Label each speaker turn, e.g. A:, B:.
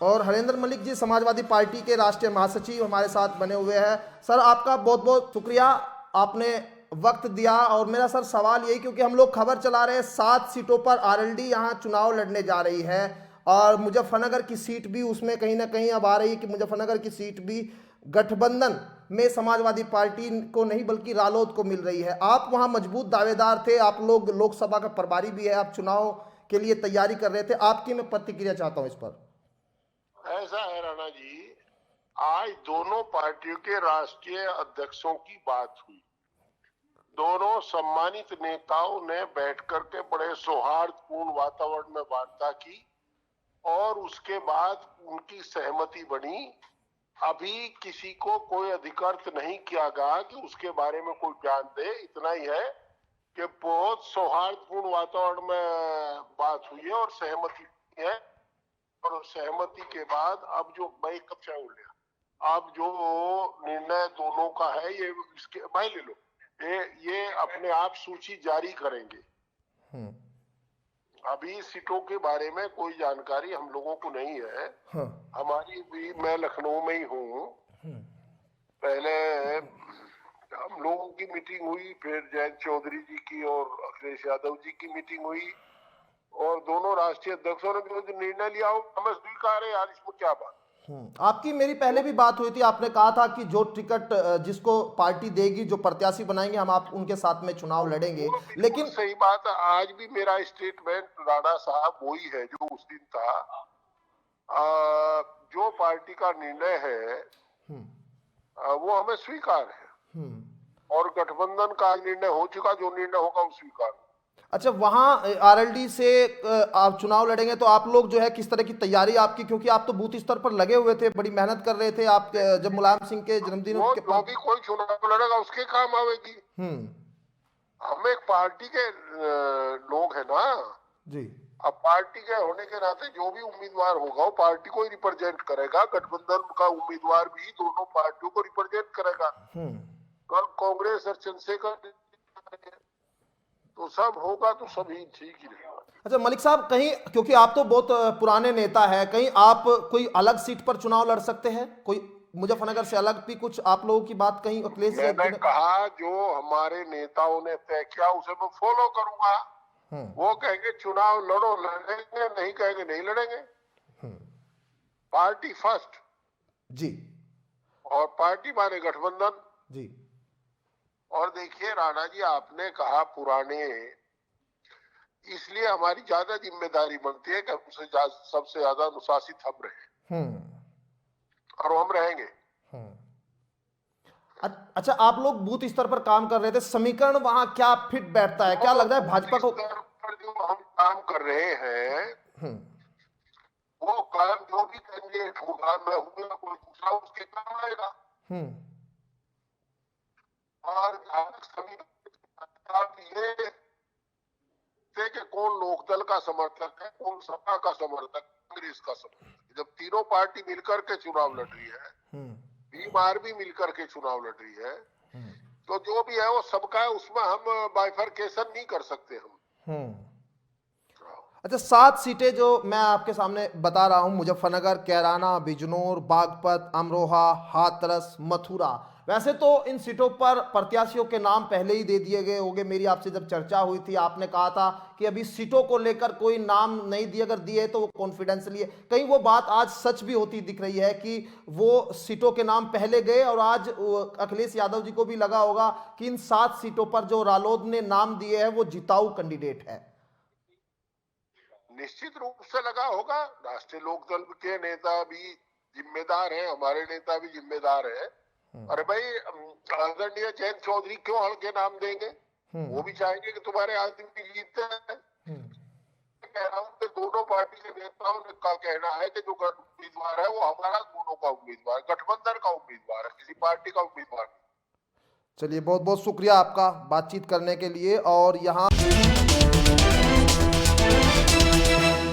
A: और हरेंद्र मलिक जी समाजवादी पार्टी के राष्ट्रीय महासचिव हमारे साथ बने हुए हैं। सर आपका बहुत बहुत शुक्रिया, आपने वक्त दिया। और मेरा सर सवाल यही, क्योंकि हम लोग खबर चला रहे हैं 7 सीटों पर आरएलडी यहाँ चुनाव लड़ने जा रही है और मुजफ्फरनगर की सीट भी उसमें कहीं ना कहीं अब आ रही है कि मुजफ्फरनगर की सीट भी गठबंधन में समाजवादी पार्टी को नहीं बल्कि रालोद को मिल रही है। आप वहां मजबूत दावेदार थे, आप लोग लोकसभा का प्रभारी भी है, आप चुनाव के लिए तैयारी कर रहे थे, आपकी मैं प्रतिक्रिया चाहता हूं इस पर।
B: ऐसा है राणा जी, आज दोनों पार्टियों के राष्ट्रीय अध्यक्षों की बात हुई। दोनों सम्मानित नेताओं ने बैठ करके बड़े सौहार्दपूर्ण वातावरण में वार्ता की और उसके बाद उनकी सहमति बनी। अभी किसी को कोई अधिकृत नहीं किया गया कि उसके बारे में कोई बयान दे। इतना ही है कि बहुत सौहार्दपूर्ण वातावरण में बात हुई है और सहमति है। और सहमति के बाद अब जो मैं कक्षा हो गया, अब जो निर्णय दोनों का है ये इसके भाई ले लो, ये अपने आप सूची जारी करेंगे। अभी सीटों के बारे में कोई जानकारी हम लोगों को नहीं है। हमारी भी, मैं लखनऊ में ही हूँ। पहले हम लोगों की मीटिंग हुई, फिर जयंत चौधरी जी की और अखिलेश यादव जी की मीटिंग हुई और दोनों राष्ट्रीय अध्यक्षों ने जो निर्णय लिया हो हमें स्वीकार है यार, इसमें क्या बात।
A: आपकी मेरी पहले भी बात हुई थी, आपने कहा था कि जो टिकट जिसको पार्टी देगी, जो प्रत्याशी बनाएंगे, हम आप उनके साथ में चुनाव लड़ेंगे। लेकिन
B: सही बात है, आज भी मेरा स्टेटमेंट राणा साहब वही है जो उस दिन था। जो पार्टी का निर्णय है वो हमें स्वीकार है और गठबंधन का निर्णय हो चुका, जो निर्णय होगा वो स्वीकार।
A: अच्छा, वहां आरएलडी से आप चुनाव लड़ेंगे तो आप लोग जो है किस तरह की तैयारी आपकी, क्योंकि आप तो बूथ स्तर पर लगे हुए थे, बड़ी मेहनत कर रहे थे आप जब मुलायम सिंह के जन्मदिन के
B: जो भी कोई चुनाव लड़ेगा उसके काम आवेगी। हम एक पार्टी के लोग हैं ना जी। अब पार्टी के होने के नाते जो भी उम्मीदवार होगा वो पार्टी को ही रिप्रेजेंट करेगा। गठबंधन का उम्मीदवार भी दोनों पार्टियों को रिप्रेजेंट करेगा। कल कांग्रेस और चंद्रशेखर तो सब होगा तो सभी ठीक ही रहेगा।
A: अच्छा मलिक साहब, कहीं क्योंकि आप तो बहुत पुराने नेता है, कहीं आप कोई अलग सीट पर चुनाव लड़ सकते हैं, कोई मुजफ्फरनगर से अलग भी कुछ आप लोगों की बात कहीं अखिलेश?
B: मैंने कहा जो हमारे नेताओं ने तय किया उसे मैं फॉलो करूंगा। वो कहेंगे चुनाव लड़ो, लड़ेंगे, नहीं कहेंगे नहीं लड़ेंगे। पार्टी फर्स्ट
A: जी,
B: और पार्टी माने गठबंधन
A: जी।
B: और देखिए राणा जी, आपने कहा पुराने, इसलिए हमारी ज्यादा जिम्मेदारी बनती है कि हमसे सबसे ज्यादा अनुशासित हम रहे और हम रहेंगे।
A: अच्छा, आप लोग बूथ स्तर पर काम कर रहे थे, समीकरण वहां क्या फिट बैठता है, क्या लग रहा है भाजपा को?
B: पर जो हम काम कर रहे हैं वो काम जो भी कैंडिडेट होगा, मैं हूँ कोई दूसरा, उसके काम आएगा। और ये कि कौन लोकदल का समर्थक है, कौन सपा का समर्थक, कांग्रेस का समर्थक। जब तीनों पार्टी मिलकर के चुनाव लड़ रही है, बीमार भी मिलकर के चुनाव लड़ रही है, तो जो भी है वो सबका है, उसमें हम बाइफरकेशन नहीं कर सकते हम।
A: अच्छा, 7 सीटें जो मैं आपके सामने बता रहा हूं, मुजफ्फरनगर, कैराना, बिजनौर, बागपत, अमरोहा, हाथरस, मथुरा। वैसे तो इन सीटों पर प्रत्याशियों के नाम पहले ही दे दिए गए होंगे। मेरी आपसे जब चर्चा हुई थी आपने कहा था कि अभी सीटों को लेकर कोई नाम नहीं दिए, अगर दिए तो वो कॉन्फिडेंशियली है। कहीं वो बात आज सच भी होती दिख रही है कि वो सीटों के नाम पहले गए और आज अखिलेश यादव जी को भी लगा होगा कि इन 7 सीटों पर जो रालोद ने नाम दिए हैं वो जिताऊ कैंडिडेट है।
B: निश्चित रूप से लगा होगा। राष्ट्रीय लोकदल के नेता भी जिम्मेदार हैं, हमारे नेता भी जिम्मेदार हैं। अरे भाई, आदरणीय जयंत चौधरी क्यों हल्के नाम देंगे? वो भी चाहेंगे कि तुम्हारे आदमी जीतते हैं। कह रहा हूँ कि दोनों पार्टी के नेताओं का कहना है कि जो उम्मीदवार है वो हमारा दोनों का उम्मीदवार, गठबंधन का उम्मीदवार है, किसी पार्टी का उम्मीदवार नहीं।
A: चलिए, बहुत बहुत शुक्रिया आपका बातचीत करने के लिए। और यहाँ